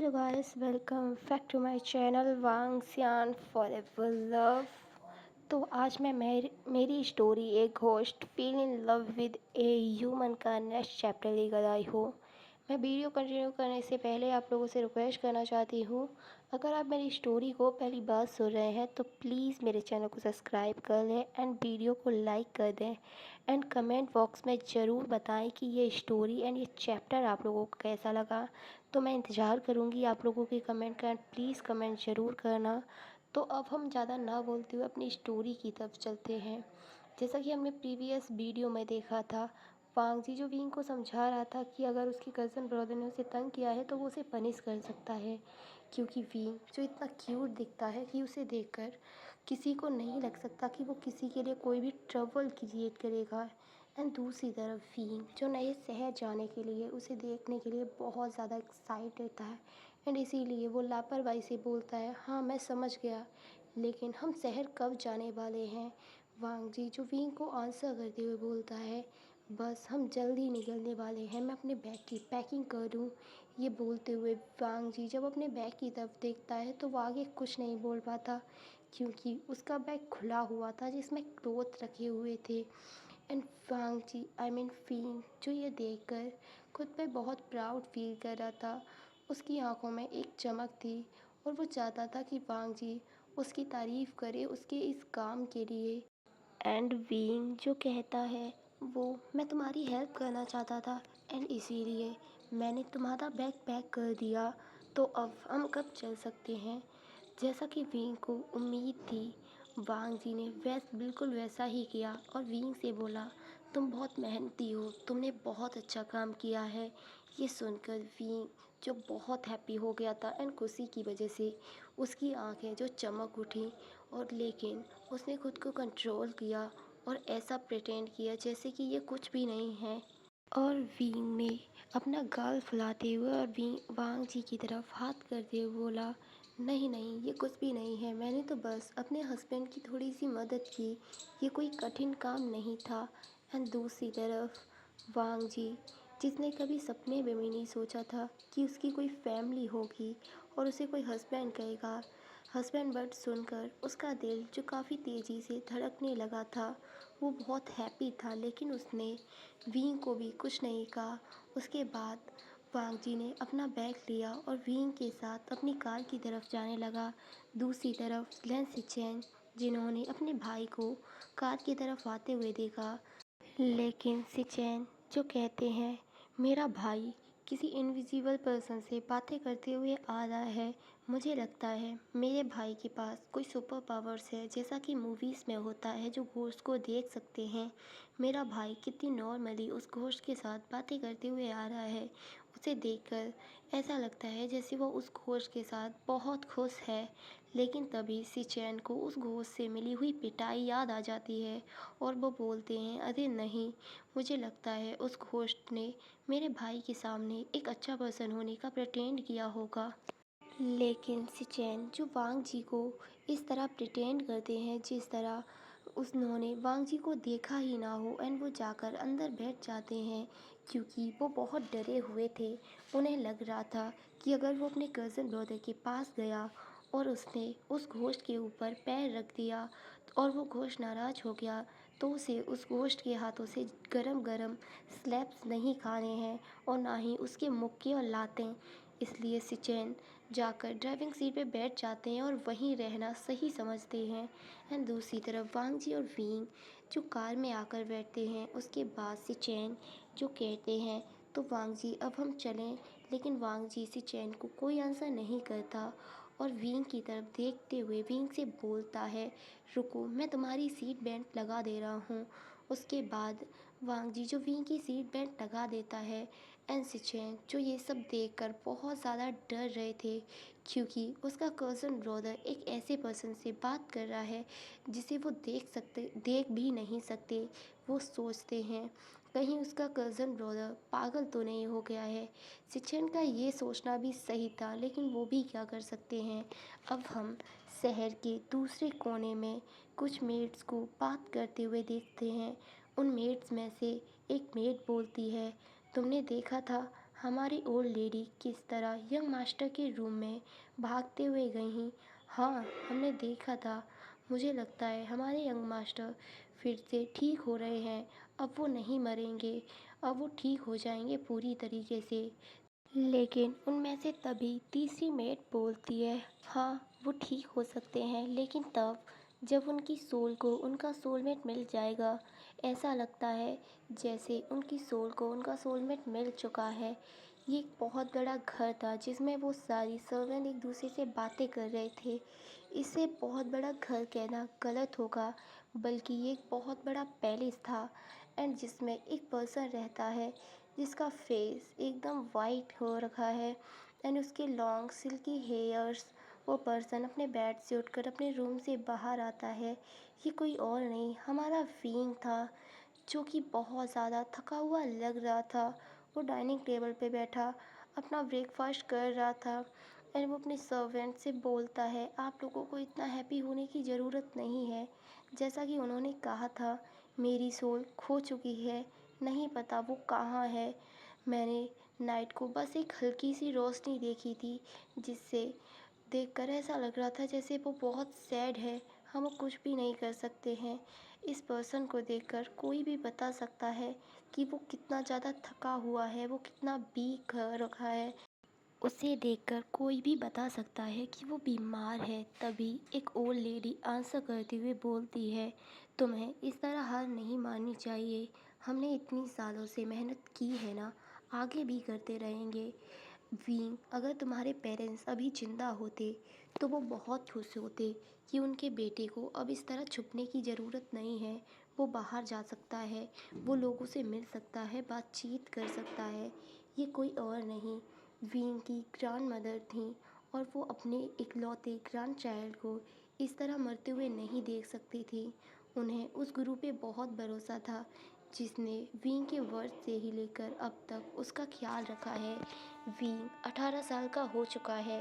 Hello guys, welcome back to my channel वांगसियान forever love. तो आज मैं मेरी स्टोरी एक ghost feel in love with a human का नेक्स्ट चैप्टर लेकर आई हूँ। मैं वीडियो कंटिन्यू करने से पहले आप लोगों से रिक्वेस्ट करना चाहती हूँ, अगर आप मेरी स्टोरी को पहली बार सुन रहे हैं तो प्लीज़ मेरे चैनल को सब्सक्राइब कर लें एंड वीडियो को लाइक कर दें एंड कमेंट बॉक्स में ज़रूर बताएं कि ये स्टोरी एंड ये चैप्टर आप लोगों को कैसा लगा। तो मैं इंतज़ार करूँगी आप लोगों के कमेंट का, प्लीज़ कमेंट ज़रूर करना। तो अब हम ज़्यादा ना बोलते हुए अपनी स्टोरी की तरफ चलते हैं। जैसा कि हमने प्रीवियस वीडियो में देखा था, वांग जी जो विंग को समझा रहा था कि अगर उसके कज़न ब्रदर ने उसे तंग किया है तो वो उसे पनिश कर सकता है, क्योंकि विंग जो इतना क्यूट दिखता है कि उसे देखकर किसी को नहीं लग सकता कि वो किसी के लिए कोई भी ट्रबल क्रिएट करेगा। एंड दूसरी तरफ विंग जो नए शहर जाने के लिए, उसे देखने के लिए बहुत ज़्यादा एक्साइटेड था एंड इसीलिए वो लापरवाही से बोलता है, हाँ मैं समझ गया, लेकिन हम शहर कब जाने वाले हैं। वांग जी जो विंग को आंसर करते हुए बोलता है, बस हम जल्दी निकलने वाले हैं, मैं अपने बैग की पैकिंग कर दूँ। ये बोलते हुए वांग जी जब अपने बैग की तरफ देखता है तो वो आगे कुछ नहीं बोल पाता, क्योंकि उसका बैग खुला हुआ था जिसमें क्लोथ रखे हुए थे। And Wang ji I mean फिंग जो ये देखकर खुद पे बहुत प्राउड फील कर रहा था। उसकी आंखों में एक चमक थी और वो चाहता था कि वांग जी उसकी तारीफ़ करे उसके इस काम के लिए। एंड विंग जो कहता है, वो मैं तुम्हारी हेल्प करना चाहता था एंड इसीलिए मैंने तुम्हारा बैग पैक कर दिया, तो अब हम कब चल सकते हैं। जैसा कि विंग को उम्मीद थी, वांग जी ने बिल्कुल वैसा ही किया और विंग से बोला, तुम बहुत मेहनती हो, तुमने बहुत अच्छा काम किया है। ये सुनकर विंग जो बहुत हैप्पी हो गया था एंड खुशी की वजह से उसकी आंखें जो चमक उठी, और लेकिन उसने खुद को कंट्रोल किया और ऐसा प्रिटेंड किया जैसे कि ये कुछ भी नहीं है। और विंग ने अपना गाल फुलाते हुए और वांग जी की तरफ हाथ करते हुए बोला, नहीं नहीं, ये कुछ भी नहीं है, मैंने तो बस अपने हस्बैंड की थोड़ी सी मदद की, ये कोई कठिन काम नहीं था। एंड दूसरी तरफ वांग जी जिसने कभी सपने में भी नहीं सोचा था कि उसकी कोई फैमिली होगी और उसे कोई हस्बैंड कहेगा, हस्बैंड वर्ड सुनकर उसका दिल जो काफ़ी तेज़ी से धड़कने लगा था, वो बहुत हैप्पी था, लेकिन उसने विंग को भी कुछ नहीं कहा। उसके बाद वांग जी ने अपना बैग लिया और विंग के साथ अपनी कार की तरफ जाने लगा। दूसरी तरफ लेन सिचेन जिन्होंने अपने भाई को कार की तरफ आते हुए देखा, लेकिन सिचेन जो कहते हैं, मेरा भाई किसी इनविजिबल पर्सन से बातें करते हुए आ रहा है, मुझे लगता है मेरे भाई के पास कोई सुपर पावर्स है, जैसा कि मूवीज़ में होता है जो घोस्ट को देख सकते हैं। मेरा भाई कितनी नॉर्मली उस घोस्ट के साथ बातें करते हुए आ रहा है, उसे देखकर ऐसा लगता है जैसे वो उस घोस्ट के साथ बहुत खुश है। लेकिन तभी सिचेन को उस घोस्ट से मिली हुई पिटाई याद आ जाती है और वो बोलते हैं, अरे नहीं, मुझे लगता है उस घोस्ट ने मेरे भाई के सामने एक अच्छा पर्सन होने का प्रिटेंड किया होगा। लेकिन सिचेन जो वांग जी को इस तरह प्रिटेंड करते हैं जिस तरह उन्होंने वांग जी को देखा ही ना हो, एंड वो जाकर अंदर बैठ जाते हैं, क्योंकि वो बहुत डरे हुए थे। उन्हें लग रहा था कि अगर वो अपने कज़न ब्रदर के पास गया और उसने उस घोस्ट के ऊपर पैर रख दिया और वो घोस्ट नाराज़ हो गया, तो उसे उस घोस्ट के हाथों से गरम गरम स्लैप्स नहीं खाने हैं और ना ही उसके मुक्के और लातें। इसलिए सिचेन जाकर ड्राइविंग सीट पे बैठ जाते हैं और वहीं रहना सही समझते हैं। एंड दूसरी तरफ वांग जी और विंग जो कार में आकर बैठते हैं, उसके बाद सिचेन जो कहते हैं, तो वांग जी अब हम चलें, लेकिन वांग जी सिचेन को कोई आंसर नहीं करता और विंग की तरफ देखते हुए विंग से बोलता है, रुको मैं तुम्हारी सीट बेल्ट लगा दे रहा हूँ। उसके बाद वांग जी जो विंग की सीट बेल्ट लगा देता है एंड सिचेन जो ये सब देखकर बहुत ज़्यादा डर रहे थे, क्योंकि उसका कज़न ब्रदर एक ऐसे पर्सन से बात कर रहा है जिसे वो देख भी नहीं सकते। वो सोचते हैं कहीं उसका कज़न ब्रदर पागल तो नहीं हो गया है। सिचेन का ये सोचना भी सही था, लेकिन वो भी क्या कर सकते हैं। अब हम शहर के दूसरे कोने में कुछ मेड्स को बात करते हुए देखते हैं। उन मेड्स में से एक मेड बोलती है, तुमने देखा था हमारी ओल्ड लेडी किस तरह यंग मास्टर के रूम में भागते हुए गईं। हाँ, हमने देखा था। मुझे लगता है हमारे यंग मास्टर फिर से ठीक हो रहे हैं। अब वो नहीं मरेंगे, अब वो ठीक हो जाएंगे पूरी तरीके से। लेकिन उनमें से तभी तीसरी मेट बोलती है, हाँ वो ठीक हो सकते हैं, लेकिन तब जब उनकी सोल को उनका सोलमेट मिल जाएगा। ऐसा लगता है जैसे उनकी सोल को उनका सोलमेट मिल चुका है। ये एक बहुत बड़ा घर था जिसमें वो सारी सर्वेंट एक दूसरे से बातें कर रहे थे। इसे बहुत बड़ा घर कहना गलत होगा, बल्कि ये एक बहुत बड़ा पैलेस था एंड जिसमें एक पर्सन रहता है जिसका फेस एकदम वाइट हो रखा है एंड उसके लॉन्ग सिल्की हेयर्स। वो पर्सन अपने बेड से उठकर अपने रूम से बाहर आता है। ये कोई और नहीं, हमारा विंग था, जो कि बहुत ज़्यादा थका हुआ लग रहा था। वो डाइनिंग टेबल पे बैठा अपना ब्रेकफास्ट कर रहा था एंड वो अपने सर्वेंट से बोलता है, आप लोगों को इतना हैप्पी होने की ज़रूरत नहीं है। जैसा कि उन्होंने कहा था, मेरी सोल खो चुकी है, नहीं पता वो कहाँ है। मैंने नाइट को बस एक हल्की सी रोशनी देखी थी, जिससे देखकर ऐसा लग रहा था जैसे वो बहुत सैड है। हम कुछ भी नहीं कर सकते हैं। इस पर्सन को देखकर कोई भी बता सकता है कि वो कितना ज़्यादा थका हुआ है, वो कितना वीक रखा है। उसे देखकर कोई भी बता सकता है कि वो बीमार है। तभी एक ओल्ड लेडी आंसर करते हुए बोलती है, तुम्हें इस तरह हार नहीं माननी चाहिए। हमने इतनी सालों से मेहनत की है ना, आगे भी करते रहेंगे। वीइंग, अगर तुम्हारे पेरेंट्स अभी जिंदा होते तो वो बहुत खुश होते कि उनके बेटे को अब इस तरह छुपने की ज़रूरत नहीं है। वो बाहर जा सकता है, वो लोगों से मिल सकता है, बातचीत कर सकता है। ये कोई और नहीं, वीइंग की ग्रैंड मदर थी और वो अपने इकलौते ग्रैंड चाइल्ड को इस तरह मरते हुए नहीं देख सकती थी। उन्हें उस गुरु पे बहुत भरोसा था जिसने वीइंग के वर्थ से ही लेकर अब तक उसका ख्याल रखा है। वीइंग 18 साल का हो चुका है,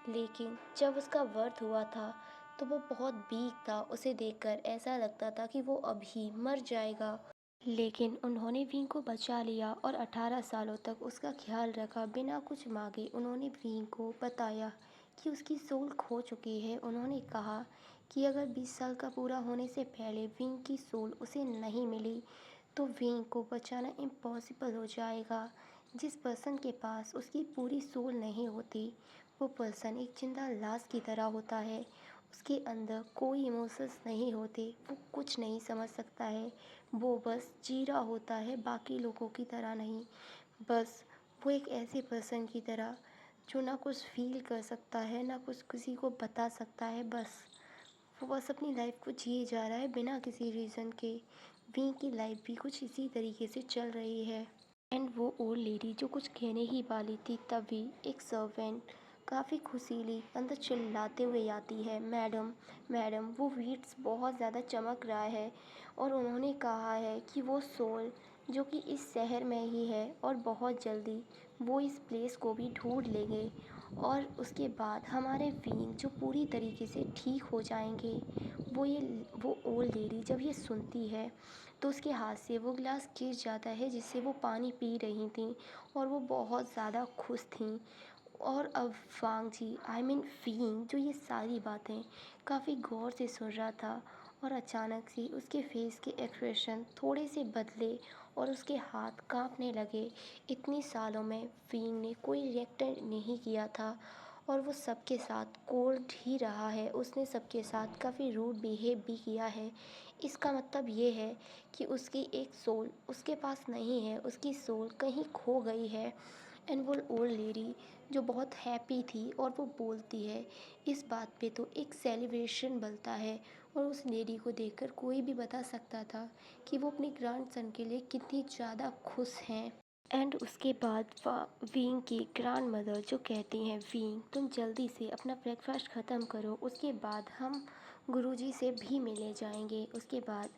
लेकिन जब उसका बर्थ हुआ था तो वो बहुत वीक था। उसे देखकर ऐसा लगता था कि वो अभी मर जाएगा। लेकिन उन्होंने वीइंग को बचा लिया और 18 सालों तक उसका ख्याल रखा बिना कुछ मांगे। उन्होंने वीइंग को बताया कि उसकी सोल खो चुकी है। उन्होंने कहा कि अगर 20 साल का पूरा होने से पहले वीइंग की सोल उसे नहीं मिली तो वीइंग को बचाना इम्पॉसिबल हो जाएगा। जिस पर्सन के पास उसकी पूरी सोल नहीं होती, वो पर्सन एक जिंदा लाश की तरह होता है। उसके अंदर कोई इमोशंस नहीं होते, वो कुछ नहीं समझ सकता है। वो बस जी रहा होता है, बाकी लोगों की तरह नहीं। बस वो एक ऐसे पर्सन की तरह जो ना कुछ फील कर सकता है, ना कुछ किसी को बता सकता है। वो बस अपनी लाइफ को जिए जा रहा है बिना किसी रीज़न के। वी की लाइफ भी कुछ इसी तरीके से चल रही है। एंड वो ओल्ड लेडी जो कुछ कहने ही वाली थी, तभी एक सर्वेंट काफ़ी खुशीली अंदर चिल्लाते हुए आती है, मैडम, मैडम, वो वीट्स बहुत ज़्यादा चमक रहा है और उन्होंने कहा है कि वो सोल जो कि इस शहर में ही है और बहुत जल्दी वो इस प्लेस को भी ढूंढ लेंगे और उसके बाद हमारे विंग जो पूरी तरीके से ठीक हो जाएंगे। वो ओल्ड लेडी जब ये सुनती है तो उसके हाथ से वो गिलास गिर जाता है जिससे वो पानी पी रही थी और वो बहुत ज़्यादा खुश थी। और अब वांग जी, आई मीन फीइंग, जो ये सारी बातें काफ़ी गौर से सुन रहा था और अचानक से उसके फेस के एक्सप्रेशन थोड़े से बदले और उसके हाथ कांपने लगे। इतनी सालों में फीइंग ने कोई रिएक्ट नहीं किया था और वो सबके साथ कोल्ड ही रहा है। उसने सबके साथ काफ़ी रूड बिहेव भी किया है। इसका मतलब ये है कि उसकी एक सोल उसके पास नहीं है, उसकी सोल कहीं खो गई है। एंड वो ओल्ड लेडी जो बहुत हैप्पी थी और वो बोलती है, इस बात पे तो एक सेलिब्रेशन बनता है। और उस लेडी को देखकर कोई भी बता सकता था कि वो अपने ग्रैंडसन के लिए कितनी ज़्यादा खुश हैं। एंड उसके बाद वीइंग की ग्रैंड मदर जो कहती हैं, वीइंग तुम जल्दी से अपना ब्रेकफास्ट ख़त्म करो, उसके बाद हम गुरुजी से भी मिले जाएंगे। उसके बाद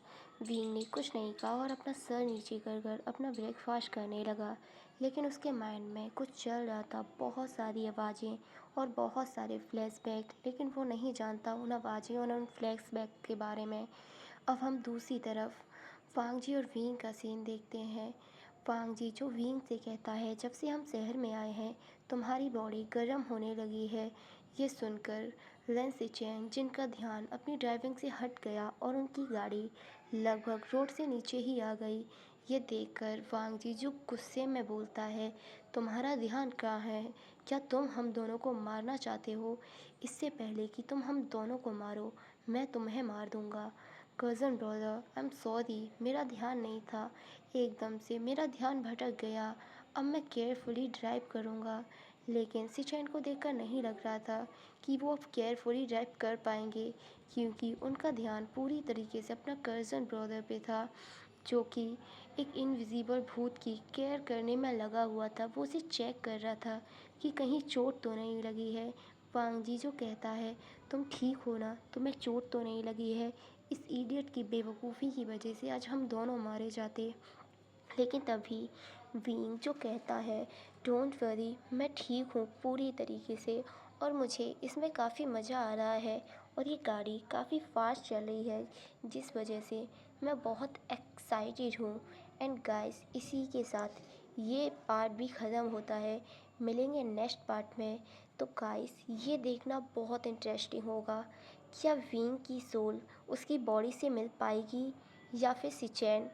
वीइंग ने कुछ नहीं कहा और अपना सर नीचे कर कर अपना ब्रेकफास्ट करने लगा। लेकिन उसके माइंड में कुछ चल रहा था, बहुत सारी आवाज़ें और बहुत सारे फ्लैशबैक, लेकिन वो नहीं जानता उन आवाज़ें और उन फ्लैशबैक के बारे में। अब हम दूसरी तरफ वांग जी और वीइंग का सीन देखते हैं। वांग जी जो विंग से कहता है, जब से हम शहर में आए हैं तुम्हारी बॉडी गर्म होने लगी है। ये सुनकर लेन सिचेन, जिनका ध्यान अपनी ड्राइविंग से हट गया और उनकी गाड़ी लगभग रोड से नीचे ही आ गई, ये देखकर वांग जी जो गुस्से में बोलता है, तुम्हारा ध्यान कहाँ है? क्या तुम हम दोनों को मारना चाहते हो? इससे पहले कि तुम हम दोनों को मारो, मैं तुम्हें मार दूंगा। Cousin brother, I am sorry, मेरा ध्यान नहीं था। एकदम से मेरा ध्यान भटक गया। अब मैं केयरफुली ड्राइव करूँगा। लेकिन सिचैन को देखकर नहीं लग रहा था कि वो अब केयरफुली ड्राइव कर पाएंगे, क्योंकि उनका ध्यान पूरी तरीके से अपना कज़न ब्रदर पे था, जो कि एक इनविजिबल भूत की केयर करने में लगा हुआ था। वो उसे चेक कर रहा था कि कहीं चोट तो नहीं लगी है। वांग जी जो कहता है, तुम ठीक हो ना? तुम्हें चोट तो नहीं लगी है? इस इडियट की बेवकूफ़ी की वजह से आज हम दोनों मारे जाते। लेकिन तभी विंग जो कहता है, डोंट वरी, मैं ठीक हूँ पूरी तरीके से, और मुझे इसमें काफ़ी मज़ा आ रहा है, और ये गाड़ी काफ़ी फास्ट चल रही है, जिस वजह से मैं बहुत एक्साइटेड हूँ। एंड गाइस, इसी के साथ ये पार्ट भी ख़त्म होता है। मिलेंगे नेक्स्ट पार्ट में। तो गाइस, ये देखना बहुत इंटरेस्टिंग होगा। क्या विंग की सोल उसकी बॉडी से मिल पाएगी, या फिर सिचैन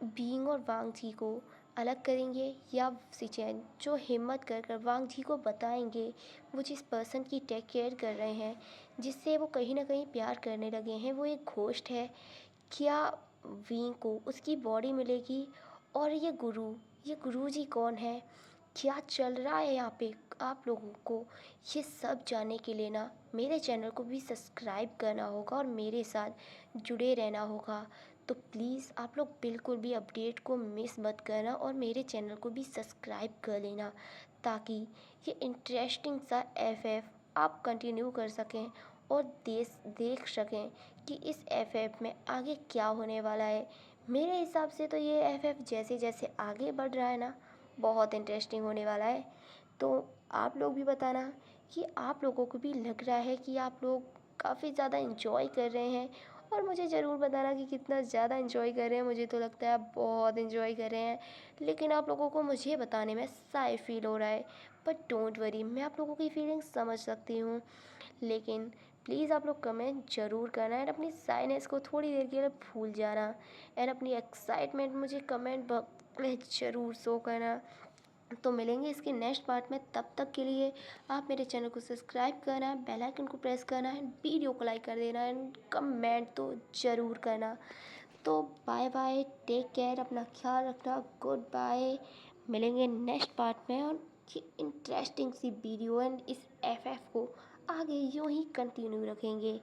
बीइंग और वांग जी को अलग करेंगे, या सिचैन जो हिम्मत कर कर वांग जी को बताएंगे वो जिस पर्सन की टेक केयर कर रहे हैं, जिससे वो कहीं ना कहीं प्यार करने लगे हैं, वो एक घोस्ट है। क्या विंग को उसकी बॉडी मिलेगी? और ये गुरु जी कौन है? क्या चल रहा है यहाँ पे? आप लोगों को ये सब जानने के लिए ना मेरे चैनल को भी सब्सक्राइब करना होगा और मेरे साथ जुड़े रहना होगा। तो प्लीज़ आप लोग बिल्कुल भी अपडेट को मिस मत करना, और मेरे चैनल को भी सब्सक्राइब कर लेना, ताकि ये इंटरेस्टिंग सा एफएफ आप कंटिन्यू कर सकें और देख सकें कि इस एफएफ में आगे क्या होने वाला है। मेरे हिसाब से तो ये एफएफ जैसे जैसे आगे बढ़ रहा है ना, बहुत इंटरेस्टिंग होने वाला है। तो आप लोग भी बताना कि आप लोगों को भी लग रहा है कि आप लोग काफ़ी ज़्यादा इन्जॉय कर रहे हैं, और मुझे ज़रूर बताना कि कितना ज़्यादा इन्जॉय कर रहे हैं। मुझे तो लगता है आप बहुत इन्जॉय कर रहे हैं, लेकिन आप लोगों को मुझे बताने में शाय फील हो रहा है। बट डोंट वरी, मैं आप लोगों की फीलिंग्स समझ सकती हूँ। लेकिन प्लीज़ आप लोग कमेंट ज़रूर करना, एंड अपनी साइनेस को थोड़ी देर के लिए भूल जाना, एंड अपनी एक्साइटमेंट मुझे कमेंट में ज़रूर शो करना। तो मिलेंगे इसके नेक्स्ट पार्ट में। तब तक के लिए आप मेरे चैनल को सब्सक्राइब करना है, बेल आइकन को प्रेस करना है, वीडियो को लाइक कर देना है, एंड कमेंट तो ज़रूर करना। तो बाय बाय, टेक केयर, अपना ख्याल रखना, गुड बाय। मिलेंगे नेक्स्ट पार्ट में, और ये इंटरेस्टिंग सी वीडियो एंड इस एफएफ को आगे यूँ ही कंटिन्यू रखेंगे।